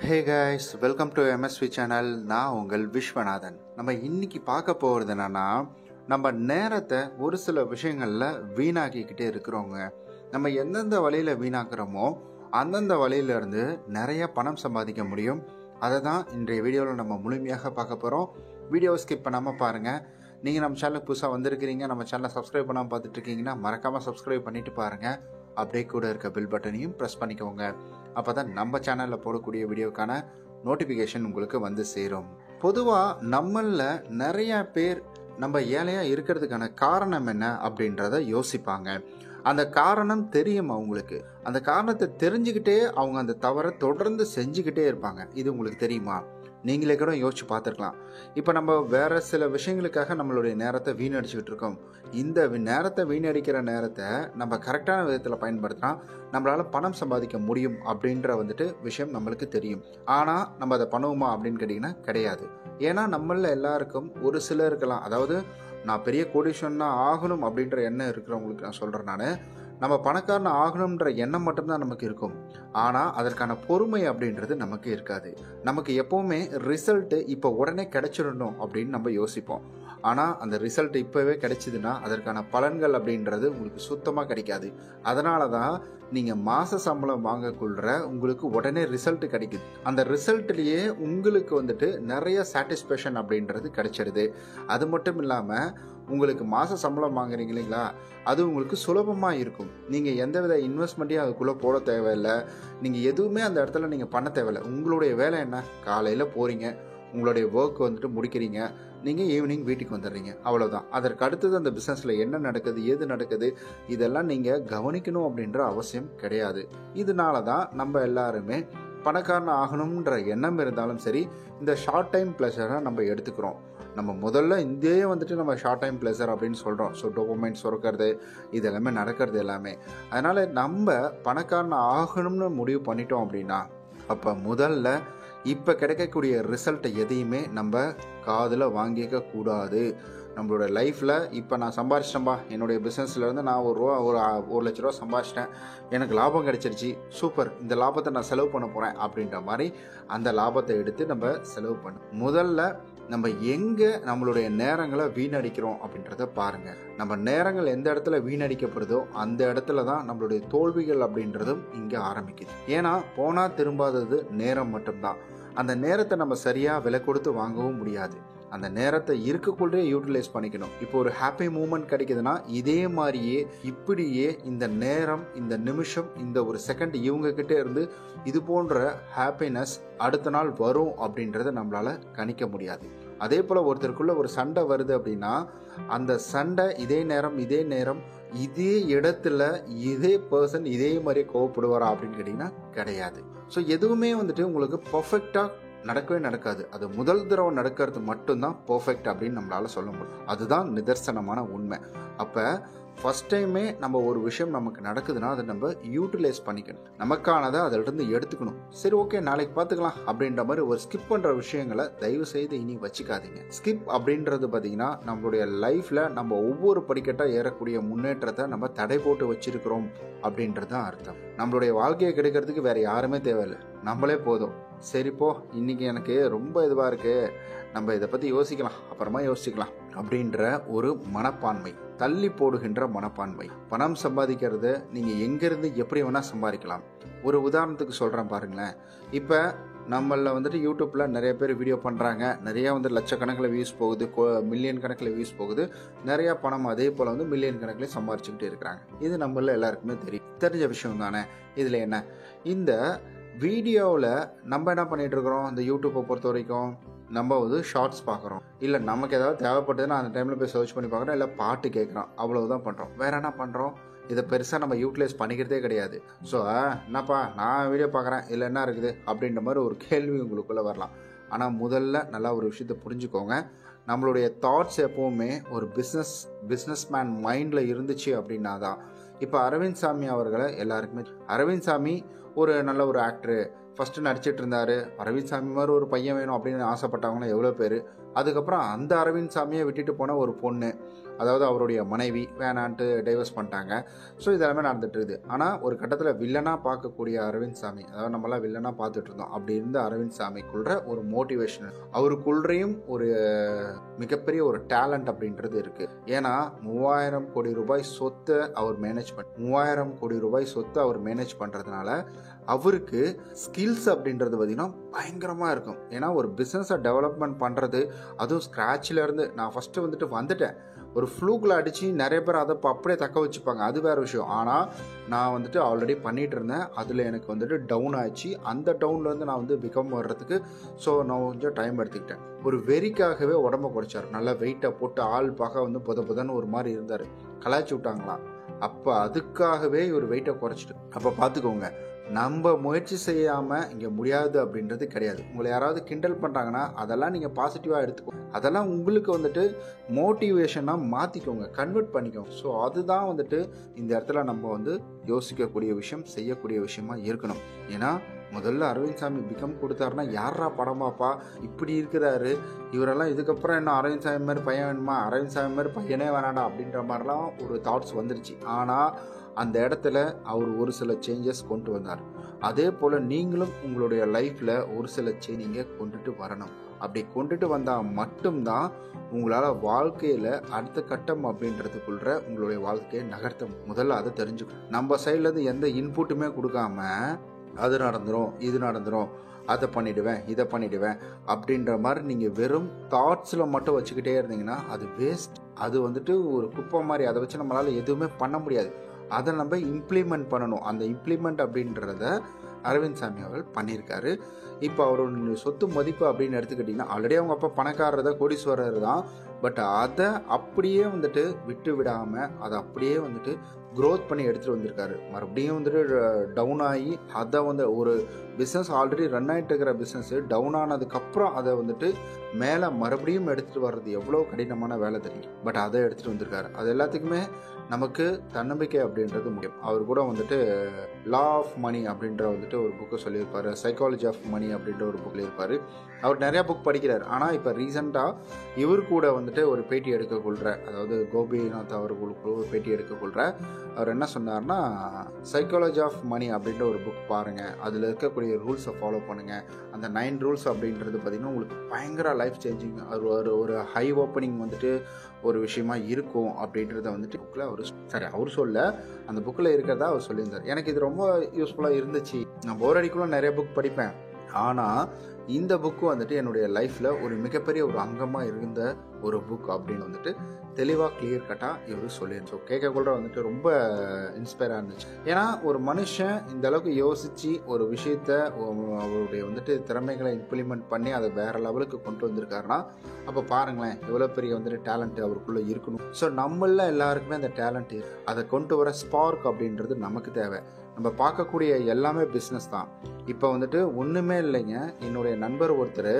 Hey guys, welcome to MSV channel. நான் உங்கள் விஸ்வநாதன். நம்ம இன்னைக்கு பார்க்க போகிறது என்னன்னா, நம்ம நேரத்தை ஒரு சில விஷயங்களில் வீணாக்கிக்கிட்டே இருக்கிறோங்க. நம்ம எந்தெந்த வழியில் வீணாக்குறோமோ அந்தந்த வழியிலேருந்து நிறைய பணம் சம்பாதிக்க முடியும். அதை தான் இன்றைய வீடியோவில் நம்ம முழுமையாக பார்க்க போகிறோம். வீடியோவை ஸ்கிப் பண்ணாமல் பாருங்கள். நீங்கள் நம்ம சேனலுக்கு புதுசாக வந்திருக்கிறீங்க, நம்ம சேனலை சப்ஸ்கிரைப் பண்ணாமல் பார்த்துட்ருக்கீங்கன்னா மறக்காமல் சப்ஸ்கிரைப் பண்ணிவிட்டு பாருங்கள். அப்படியே கூட இருக்க பெல் பட்டனையும் ப்ரெஸ் பண்ணிக்கோங்க. அப்போ தான் நம்ம சேனலில் போடக்கூடிய வீடியோக்கான நோட்டிஃபிகேஷன் உங்களுக்கு வந்து சேரும். பொதுவாக நம்மளில் நிறைய பேர் நம்ம ஏழையாக இருக்கிறதுக்கான காரணம் என்ன அப்படின்றத யோசிப்பாங்க. அந்த காரணம் தெரியும் அவங்களுக்கு. அந்த காரணத்தை தெரிஞ்சுக்கிட்டே அவங்க அந்த தவறை தொடர்ந்து செஞ்சுக்கிட்டே இருப்பாங்க. இது உங்களுக்கு தெரியுமா? நீங்களே கூட யோசிச்சு பார்த்துருக்கலாம். இப்போ நம்ம வேறு சில விஷயங்களுக்காக நம்மளுடைய நேரத்தை வீணடிச்சுக்கிட்டு இருக்கோம். இந்த நேரத்தை வீணடிக்கிற நேரத்தை நம்ம கரெக்டான விதத்தில் பயன்படுத்தினா நம்மளால் பணம் சம்பாதிக்க முடியும் அப்படின்ற விஷயம் நம்மளுக்கு தெரியும். ஆனால் நம்ம அதை பண்ணுவோமா அப்படின்னு கேட்டிங்கன்னா கிடையாது. ஏன்னா நம்மளில் எல்லாருக்கும் ஒரு சிலருக்கெல்லாம், அதாவது நான் பெரிய கோடீஸ்வரனா ஆகணும் அப்படின்ற எண்ணம் இருக்கிறவங்களுக்கு நான் சொல்கிறேன். நம்ம பணக்காரன் ஆகணுன்ற எண்ணம் மட்டும்தான் நமக்கு இருக்கும். ஆனால் அதற்கான பொறுமை அப்படின்றது நமக்கு இருக்காது. நமக்கு எப்போவுமே ரிசல்ட்டு இப்போ உடனே கிடைச்சிடணும் அப்படின்னு நம்ம யோசிப்போம். ஆனால் அந்த ரிசல்ட் இப்போவே கிடைச்சிதுன்னா அதற்கான பலன்கள் அப்படின்றது உங்களுக்கு சுத்தமாக கிடைக்காது. அதனால தான் நீங்கள் மாத சம்பளம் வாங்கக்குள்ள உங்களுக்கு உடனே ரிசல்ட் கிடைக்குது. அந்த ரிசல்ட்லேயே உங்களுக்கு நிறைய சாட்டிஸ்ஃபேக்ஷன் அப்படின்றது கிடைச்சிடுது. அது மட்டும் இல்லாமல் உங்களுக்கு மாத சம்பளம் வாங்குறீங்க இல்லைங்களா, அது உங்களுக்கு சுலபமாக இருக்கும். நீங்கள் எந்தவித இன்வெஸ்ட்மெண்ட்டையும் அதுக்குள்ளே போட தேவையில்லை. நீங்கள் எதுவுமே அந்த இடத்துல நீங்கள் பண்ண தேவையில்லை. உங்களுடைய வேலை என்ன? காலையில் போகிறீங்க, உங்களுடைய ஒர்க் முடிக்கிறீங்க, நீங்கள் ஈவினிங் வீட்டுக்கு வந்துடுறீங்க, அவ்வளோதான். அதற்கு அடுத்தது அந்த பிஸ்னஸில் என்ன நடக்குது, ஏது நடக்குது, இதெல்லாம் நீங்கள் கவனிக்கணும் அப்படின்ற அவசியம் கிடையாது. இதனால தான் நம்ம எல்லாருமே பணக்காரன் ஆகணுன்ற எண்ணம் இருந்தாலும் சரி, இந்த ஷார்ட் டைம் ப்ளஷரை நம்ம எடுத்துக்கிறோம். நம்ம முதல்ல இதே நம்ம ஷார்ட் டைம் ப்ளஷர் அப்படின்னு சொல்கிறோம். ஸோ டோபமைன் சுரக்கிறது, இது எல்லாமே நடக்கிறது எல்லாமே. அதனால் நம்ம பணக்காரன் ஆகணும்னு முடிவு பண்ணிட்டோம் அப்படின்னா, அப்போ முதல்ல இப்போ கிடைக்கக்கூடிய ரிசல்ட்டை எதையுமே நம்ம காதில் வாங்கிக்க கூடாது. நம்மளோட லைஃப்பில் இப்போ நான் சம்பாரிச்சிட்டேன்பா, என்னுடைய பிஸ்னஸ்லேருந்து நான் ஒரு லட்ச ரூபா சம்பாரிச்சிட்டேன், எனக்கு லாபம் கிடைச்சிருச்சு, சூப்பர், இந்த லாபத்தை நான் செலவு பண்ண போகிறேன் அப்படின்ற மாதிரி அந்த லாபத்தை எடுத்து நம்ம செலவு பண்ண முதல்ல நம்ம எங்கே நம்மளுடைய நேரங்களை வீணடிக்கிறோம் அப்படின்றத பாருங்கள். நம்ம நேரங்கள் எந்த இடத்துல வீணடிக்கப்படுதோ அந்த இடத்துல தான் நம்மளுடைய தோல்விகள் அப்படின்றதும் இங்கே ஆரம்பிக்குது. ஏன்னா போனால் திரும்பாதது நேரம் மட்டும்தான். அந்த நேரத்தை நம்ம சரியாக விலை கொடுத்து வாங்கவும் முடியாது. அந்த நேரத்தை இருக்கக்குள்ளே யூட்டிலைஸ் பண்ணிக்கணும். இப்போ ஒரு ஹாப்பி மூமெண்ட் கிடைக்குதுன்னா இதே மாதிரியே இப்படியே இந்த நேரம், இந்த நிமிஷம், இந்த ஒரு செகண்ட் இவங்கக்கிட்டே இருந்து இது போன்ற ஹாப்பினஸ் அடுத்த நாள் வரும் அப்படின்றத நம்மளால் கணிக்க முடியாது. அதே போல் ஒருத்தருக்குள்ள ஒரு சண்டை வருது அப்படின்னா அந்த சண்டை இதே நேரம் இதே இடத்துல இதே பர்சன் இதே மாதிரியே கோவப்படுவாரா அப்படின்னு கேட்டிங்கன்னா கிடையாது. ஸோ எதுவுமே உங்களுக்கு பர்ஃபெக்டாக நடக்கவே நடக்காது. அது முதல் தடவை நடக்கிறது மட்டும்தான் பர்ஃபெக்ட் அப்படின்னு நம்மளால சொல்ல முடியும். அதுதான் நிதர்சனமான உண்மை. அப்போ ஃபர்ஸ்ட் டைமே நம்ம ஒரு விஷயம் நமக்கு நடக்குதுன்னா அதை நம்ம யூட்டிலைஸ் பண்ணிக்கணும். நமக்கானதை அதிலிருந்து எடுத்துக்கணும். சரி, ஓகே, நாளைக்கு பார்த்துக்கலாம் அப்படின்ற மாதிரி ஒரு ஸ்கிப் பண்ணுற விஷயங்களை தயவு செய்து இனி வச்சுக்காதீங்க. ஸ்கிப் அப்படின்றது பார்த்தீங்கன்னா நம்மளுடைய லைஃப்பில் நம்ம ஒவ்வொரு படிக்கட்டாக ஏறக்கூடிய முன்னேற்றத்தை நம்ம தடை போட்டு வச்சிருக்கிறோம் அப்படின்றது தான் அர்த்தம். நம்மளுடைய வாழ்க்கையை கிடைக்கிறதுக்கு வேற யாருமே தேவையில்லை, நம்மளே போதும். சரிப்போ, இன்னைக்கு எனக்கு ரொம்ப இதுவாக இருக்குது, நம்ம இதை பற்றி யோசிக்கலாம், அப்புறமா யோசிக்கலாம் அப்படின்ற ஒரு மனப்பான்மை, தள்ளி போடுகின்ற மனப்பான்மை. பணம் சம்பாதிக்கிறத நீங்கள் எங்கேருந்து எப்படி வேணால் சம்பாதிக்கலாம். ஒரு உதாரணத்துக்கு சொல்கிறேன் பாருங்களேன். இப்போ நம்மளில் யூடியூப்பில் நிறைய பேர் வீடியோ பண்ணுறாங்க, நிறையா லட்சக்கணக்கில் வியூஸ் போகுது, மில்லியன் கணக்கில் வியூஸ் போகுது, நிறையா பணம் அதே போல் மில்லியன் கணக்கில் சம்பாரிச்சுக்கிட்டு இருக்கிறாங்க. இது நம்மள எல்லாருக்குமே தெரிஞ்ச விஷயம் தானே. இதில் என்ன, இந்த வீடியோவில் நம்ம என்ன பண்ணிகிட்டு இருக்கிறோம், இந்த யூடியூப்பை பொறுத்த வரைக்கும் நம்ம ஷார்ட்ஸ் பார்க்குறோம், இல்லை நமக்கு ஏதாவது தேவைப்பட்டதுன்னா அந்த டைமில் போய் சர்ச் பண்ணி பார்க்குறோம், இல்லை பாட்டு கேட்குறோம், அவ்வளவுதான் பண்ணுறோம். வேறு என்ன பண்ணுறோம்? இதை பெருசாக நம்ம யூட்டிலைஸ் பண்ணிக்கிறதே கிடையாது. ஸோ என்னப்பா நான் வீடியோ பார்க்குறேன், இல்லை என்ன இருக்குது அப்படின்ற மாதிரி ஒரு கேள்வி உங்களுக்குள்ளே வரலாம். ஆனால் முதல்ல நல்லா ஒரு விஷயத்தை புரிஞ்சுக்கோங்க. நம்மளுடைய தாட்ஸ் எப்போவுமே ஒரு பிஸ்னஸ் மேன் மைண்டில் இருந்துச்சு அப்படின்னா தான். இப்போ அரவிந்த் சாமி அவர்களை எல்லாருக்குமே, அரவிந்த் சாமி ஒரு நல்ல ஒரு ஆக்டரு, ஃபஸ்ட்டு நடிச்சிட்டு இருந்தார். அரவிந்த் சாமி மாதிரி ஒரு பையன் வேணும் அப்படின்னு ஆசைப்பட்டவங்களும் எவ்வளோ பேர். அதுக்கப்புறம் அந்த அரவிந்த் சாமியை விட்டுட்டு போன ஒரு பொண்ணு, அதாவது அவருடைய மனைவி வேணான்ட்டு டைவர்ஸ் பண்ணிட்டாங்க. ஸோ இதெல்லாமே நடந்துட்டு இருக்குது. ஆனால் ஒரு கட்டத்தில் வில்லனாக பார்க்கக்கூடிய அரவிந்த் சாமி, அதாவது நம்மளாம் வில்லனாக பார்த்துட்டு இருந்தோம், அப்படி இருந்த அரவிந்த் சாமிக்குள்ள ஒரு மோட்டிவேஷன், அவருக்குள்ளேயும் ஒரு மிகப்பெரிய ஒரு டேலண்ட் அப்படின்றது இருக்கு. ஏன்னா 3000 கோடி ரூபாய் சொத்தை அவர் மேனேஜ் பண்றதுனால அவருக்கு ஸ்கில்ஸ் அப்படின்றது பார்த்தீங்கன்னா பயங்கரமாக இருக்கும். ஏன்னா ஒரு பிஸ்னஸை டெவலப்மெண்ட் பண்ணுறது, அதுவும் ஸ்க்ராட்சில் இருந்து நான் ஃபஸ்ட்டு வந்துட்டேன், ஒரு ஃப்ளூக்கில் அடித்து நிறைய பேர் அதை அப்படியே தக்க வச்சுப்பாங்க, அது வேறு விஷயம். ஆனால் நான் ஆல்ரெடி பண்ணிகிட்டு இருந்தேன், அதில் எனக்கு டவுன் ஆச்சு. அந்த டவுன்லேருந்து நான் பிகம் வர்றதுக்கு ஸோ நான் கொஞ்சம் டைம் எடுத்துக்கிட்டேன். ஒரு வெறிக்காகவே உடம்பை குறைச்சார், நல்லா வெயிட்டை போட்டு ஆள் பார்க்க புதன்னு ஒரு மாதிரி இருந்தார், கலாய்ச்சி விட்டாங்களாம். அப்போ அதுக்காகவே இவர் வெயிட்டை குறைச்சிட்டு, அப்போ பார்த்துக்கோங்க, நம்ம முயற்சி செய்யாமல் இங்கே முடியாது அப்படின்றது கிடையாது. உங்களை யாராவது கிண்டல் பண்ணுறாங்கன்னா அதெல்லாம் நீங்கள் பாசிட்டிவாக எடுத்துக்கோ, அதெல்லாம் உங்களுக்கு மோட்டிவேஷனாக மாற்றிக்கோங்க, கன்வெர்ட் பண்ணிக்கோங்க. ஸோ அதுதான் இந்த இடத்துல நம்ம யோசிக்கக்கூடிய விஷயம், செய்யக்கூடிய விஷயமா இருக்கணும். ஏன்னா முதல்ல அரவிந்த் சாமி பிகம் கொடுத்தாருன்னா யாரா படம் பாப்பா, இப்படி இருக்கிறாரு இவரெல்லாம், இதுக்கப்புறம் என்ன அரவிந்த் சாமி மாதிரி பையன் வேணுமா, அரவிந்த் சாமி மாதிரி பையனே வேணாண்டா அப்படின்ற மாதிரிலாம் ஒரு தாட்ஸ் வந்துருச்சு. ஆனால் அந்த இடத்துல அவர் ஒரு சில சேஞ்சஸ் கொண்டு வந்தார். அதே போல் நீங்களும் உங்களுடைய லைஃப்பில் ஒரு சில சேஞ்சிங்கை கொண்டுட்டு வரணும். அப்படி கொண்டுட்டு வந்தால் மட்டும்தான் உங்களால் வாழ்க்கையில் அடுத்த கட்டம் அப்படின்றதுக்குள்ள உங்களுடைய வாழ்க்கையை நகர்த்த. முதல்ல அதை தெரிஞ்சுக்கணும். நம்ம சைட்லேருந்து எந்த இன்புட்டுமே கொடுக்காம அது நடந்துடும், இது நடந்துடும், அதை பண்ணிவிடுவேன், இதை பண்ணிவிடுவேன் அப்படின்ற மாதிரி நீங்கள் வெறும் தாட்ஸில் மட்டும் வச்சுக்கிட்டே இருந்தீங்கன்னா அது வேஸ்ட். அது ஒரு குப்பை மாதிரி, அதை வச்சு நம்மளால் எதுவுமே பண்ண முடியாது. அதை நம்ம இம்ப்ளிமெண்ட் பண்ணணும். அந்த இம்ப்ளிமெண்ட் அப்படின்றத அரவிந்த் சாமி அவர்கள் பண்ணியிருக்காரு. இப்போ அவரோட சொத்து மதிப்பு அப்படின்னு எடுத்துக்கிட்டிங்கன்னா, ஆல்ரெடி அவங்க அப்பா பணக்காரர் தான், கோடீஸ்வரர் தான். பட் அதை அப்படியே விட்டு விடாமல் அதை அப்படியே க்ரோத் பண்ணி எடுத்துகிட்டு வந்திருக்காரு. மறுபடியும் டவுன் ஆகி அதை ஒரு பிஸ்னஸ் ஆல்ரெடி ரன் ஆகிட்டு இருக்கிற பிஸ்னஸ் டவுன் ஆனதுக்கப்புறம் அதை மேலே மறுபடியும் எடுத்துகிட்டு வர்றது எவ்வளோ கடினமான வேலை தெரியும். பட் அதை எடுத்துகிட்டு வந்திருக்காரு. அது எல்லாத்துக்குமே நமக்கு தன்னம்பிக்கை அப்படின்றது முக்கியம். அவர் கூட லா ஆஃப் மணி அப்படின்ற ஒரு புக்கை சொல்லியிருப்பார், சைக்காலஜி ஆஃப் மணி அப்படின்ற ஒரு புக்கில் இருப்பார். அவர் நிறையா புக் படிக்கிறார். ஆனால் இப்போ ரீசெண்டாக இவர் கூட ஒரு பேட்டி எடுக்கக்கொள்கிற, அதாவது கோபிநாத் அவர்களுக்கு ஒரு பேட்டி எடுக்கக்கொள்கிற, அவர் என்ன சொன்னார்னா, சைக்காலஜி ஆஃப் மணி அப்படின்ற ஒரு புக் பாருங்கள், அதில் இருக்கக்கூடிய ரூல்ஸை ஃபாலோ பண்ணுங்கள். அந்த 9 ரூல்ஸ் அப்படின்றது பார்த்திங்கன்னா உங்களுக்கு பயங்கர லைஃப் சேஞ்சிங், ஒரு ஹை ஓப்பனிங் ஒரு விஷயமா இருக்கும் அப்படின்றத புக்கில் அவர் சொல்ல, அந்த புக்கில் இருக்கிறதா அவர் சொல்லியிருந்தார். எனக்கு இது ரொம்ப யூஸ்ஃபுல்லாக இருந்துச்சு. நான் போர் அடிக்கலாம் நிறைய புக் படிப்பேன், ஆனால் இந்த புக்கு என்னுடைய லைஃப்பில் ஒரு மிகப்பெரிய ஒரு அங்கமாக இருந்த ஒரு புக் அப்படின்னு தெளிவாக கிளியர் கட்டாக இவர் சொல்லியிருந்தோம். கேட்கக்கூட ரொம்ப இன்ஸ்பயராக இருந்துச்சு. ஏன்னா ஒரு மனுஷன் இந்த அளவுக்கு யோசித்து ஒரு விஷயத்த அவருடைய திறமைகளை இம்ப்ளிமெண்ட் பண்ணி அதை வேறு லெவலுக்கு கொண்டு வந்திருக்காருன்னா, அப்போ பாருங்களேன் எவ்வளோ பெரிய டேலண்ட் அவருக்குள்ளே இருக்கணும். ஸோ நம்மள எல்லாருக்குமே அந்த டேலண்ட் அதை கொண்டு வர ஸ்பார்க் அப்படின்றது நமக்கு தேவை. நம்ம பார்க்கக்கூடிய எல்லாமே பிஸ்னஸ் தான். இப்போ ஒன்றுமே இல்லைங்க. என்னுடைய நண்பர் ஒருத்தர்,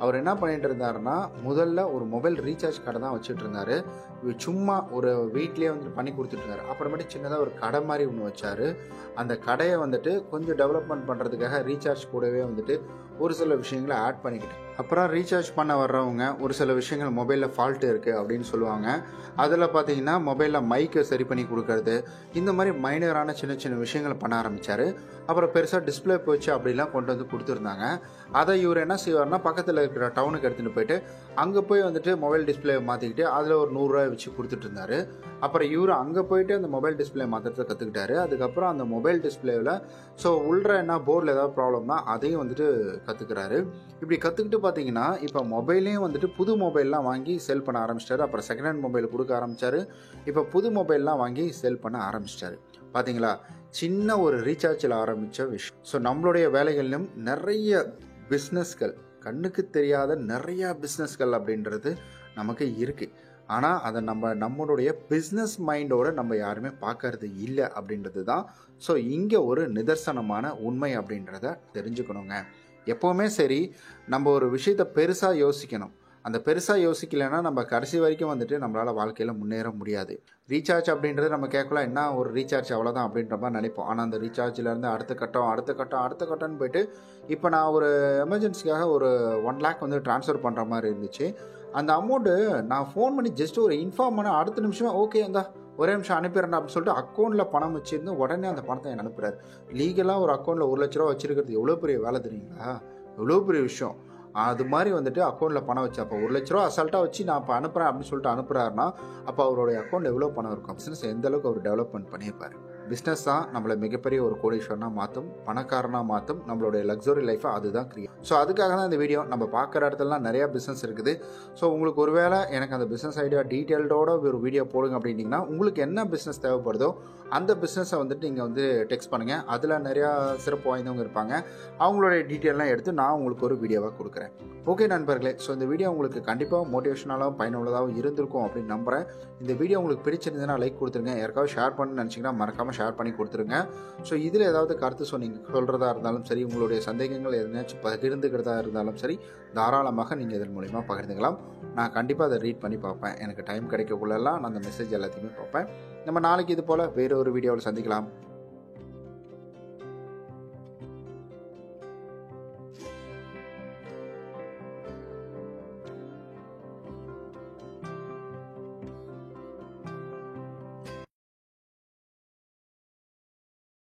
அவர் என்ன பண்ணிட்டு இருந்தாருன்னா, முதல்ல ஒரு மொபைல் ரீசார்ஜ் கடை தான் வச்சுட்டு இருந்தாரு. சும்மா ஒரு வீட்லேயே பண்ணி கொடுத்துட்டு இருந்தாரு. அப்புறமேட்டு சின்னதாக ஒரு கடை மாதிரி ஒன்று வச்சாரு. அந்த கடையை கொஞ்சம் டெவலப்மெண்ட் பண்ணுறதுக்காக ரீசார்ஜ் கூடவே ஒரு சில விஷயங்களை ஆட் பண்ணிக்கிட்டேன். அப்புறம் ரீசார்ஜ் பண்ண வர்றவங்க ஒரு சில விஷயங்கள் மொபைலில் ஃபால்ட்டு இருக்குது அப்படின்னு சொல்லுவாங்க. அதில் பார்த்தீங்கன்னா மொபைலில் மைக்கை சரி பண்ணி கொடுக்கறது, இந்த மாதிரி மைனரான சின்ன சின்ன விஷயங்களை பண்ண ஆரம்பித்தார். அப்புறம் பெருசாக டிஸ்பிளே போச்சு அப்படிலாம் கொண்டு கொடுத்துருந்தாங்க. அதை இவர் என்ன செய்வார்னா, பக்கத்தில் இருக்கிற டவுனுக்கு எடுத்துகிட்டு போயிட்டு அங்கே போய் மொபைல் டிஸ்பிளே மாற்றிக்கிட்டு அதில் ஒரு 100 ரூபாய் வச்சு கொடுத்துட்டு இருந்தார். அப்புறம் இவர் அங்கே போயிட்டு அந்த மொபைல் டிஸ்பிளே மாற்றுறதை கற்றுக்கிட்டாரு. அதுக்கப்புறம் அந்த மொபைல் டிஸ்பிளேவில் உள்ள என்ன போர்டில் ஏதாவது ப்ராப்ளம்னா அதையும் கற்றுக்கிறாரு. இப்படி கற்றுக்கிட்டு பார்த்தீங்கன்னா இப்போ மொபைலையும் புது மொபைல்லாம் வாங்கி சேல் பண்ண ஆரம்பிச்சிட்டாரு. அப்புறம் செகண்ட் ஹேண்ட் மொபைல் கொடுக்க ஆரம்பித்தார். இப்போ புது மொபைல்லாம் வாங்கி சேல் பண்ண ஆரம்பிச்சிட்டாரு. பார்த்தீங்களா, சின்ன ஒரு ரீசார்ஜில் ஆரம்பித்த விஷயம். ஸோ நம்மளுடைய வேலைகளிலும் நிறைய பிஸ்னஸ்கள், கண்ணுக்கு தெரியாத நிறையா பிஸ்னஸ்கள் அப்படின்றது நமக்கு இருக்குது. ஆனால் அதை நம்மளுடைய பிஸ்னஸ் மைண்டோடு நம்ம யாருமே பார்க்கறது இல்லை அப்படின்றது தான். ஸோ இங்கே ஒரு நிதர்சனமான உண்மை அப்படின்றத தெரிஞ்சுக்கணுங்க. எப்போவுமே சரி, நம்ம ஒரு விஷயத்தை பெருசாக யோசிக்கணும். அந்த பெருசாக யோசிக்கலைன்னா நம்ம கடைசி வரைக்கும் நம்மளால் வாழ்க்கையில் முன்னேற முடியாது. ரீசார்ஜ் அப்படின்றது நம்ம கேட்கலாம், என்ன ஒரு ரீசார்ஜ் அவ்வளோதான் அப்படின்ற மாதிரி நினைப்போம். ஆனால் அந்த ரீசார்ஜிலேருந்து அடுத்த கட்டம்னு போயிட்டு, இப்போ நான் ஒரு எமர்ஜென்சிக்காக ஒரு 1 lakh ட்ரான்ஸ்ஃபர் பண்ணுற மாதிரி இருந்துச்சு. அந்த அமௌண்ட்டு நான் ஃபோன் பண்ணி ஜஸ்ட் ஒரு இன்ஃபார்ம் பண்ண அடுத்த நிமிஷமே ஓகே இந்தா ஒரே நிமிஷம் அனுப்பிடுறேன் அப்படின்னு சொல்லிட்டு அக்கௌண்ட்டில் பணம் வச்சுருந்து உடனே அந்த பணத்தை எனக்கு அனுப்புறாரு. லீகலாக ஒரு அக்கௌண்ட்டில் 1,00,000 வச்சிருக்கிறது எவ்வளோ பெரிய வேலை தெரியுங்களா? எவ்வளோ பெரிய விஷயம். அது மாதிரி வந்துட்டு அக்கௌண்ட்டில் பணம் வச்சு அப்போ 1,00,000 அசால்ட்டாக வச்சு நான் இப்போ அனுப்புகிறேன் அப்படின்னு சொல்லிட்டு அனுப்புகிறாருன்னா அப்போ அவருடைய அக்கௌண்ட்டில் எவ்வளோ பணம் இருக்கும்? பிஸ்னஸ் எந்த அளவுக்கு அவர் டெவலப்மெண்ட் பண்ணியிருப்பார். பிஸ்னஸ் தான் நம்மளை மிகப்பெரிய ஒரு கோடீஸ்வரனாக மாற்றும், பணக்காரனாக மாற்றும், நம்மளுடைய லக்ஸுரி லைஃபை அதுதான் கிரியேட். ஸோ அதுக்காக தான் இந்த வீடியோ. நம்ம பார்க்குற இடத்துலலாம் நிறையா பிஸ்னஸ் இருக்குது. ஸோ உங்களுக்கு ஒருவேளை எனக்கு அந்த பிஸ்னஸ் ஐடியா டீட்டெயில்டோட ஒரு வீடியோ போடுங்க அப்படின்னிங்கன்னா உங்களுக்கு என்ன பிஸ்னஸ் தேவைப்படுதோ அந்த பிஸ்னஸை வந்துட்டு நீங்கள் வந்து டெக்ஸ்ட் பண்ணுங்கள். அதில் நிறையா சிறப்பு வாய்ந்தவங்க இருப்பாங்க. அவங்களுடைய டீட்டெயிலாம் எடுத்து நான் உங்களுக்கு ஒரு வீடியோவாக கொடுக்குறேன். ஓகே நண்பர்களே, ஸோ இந்த வீடியோ உங்களுக்கு கண்டிப்பாக மோட்டிவேஷனலாகவும் பயனுள்ளதாகவும் இருந்திருக்கும் அப்படின்னு நம்புகிறேன். இந்த வீடியோ உங்களுக்கு பிடிச்சிருந்ததுன்னா லைக் கொடுத்துருங்க. யாருக்காவது ஷேர் பண்ணணும்னு நினச்சிங்கன்னா மறக்காமல் ஷேர் பண்ணி கொடுத்துருங்க. ஸோ இதில் ஏதாவது கருத்து சொல்கிறதா இருந்தாலும் சரி, உங்களுடைய சந்தேகங்கள் எதனாச்சும் பகிர்ந்துக்கிறதா இருந்தாலும் சரி, தாராளமாக நீங்கள் இதன் மூலிமா பகிர்ந்துக்கலாம். நான் கண்டிப்பாக அதை ரீட் பண்ணி பார்ப்பேன். எனக்கு டைம் கிடைக்கக்குள்ளெல்லாம் நான் அந்த மெசேஜ் எல்லாத்தையுமே பார்ப்பேன். நம்ம நாளைக்கு இது போல் வேறு ஒரு வீடியோவில் சந்திக்கலாம்.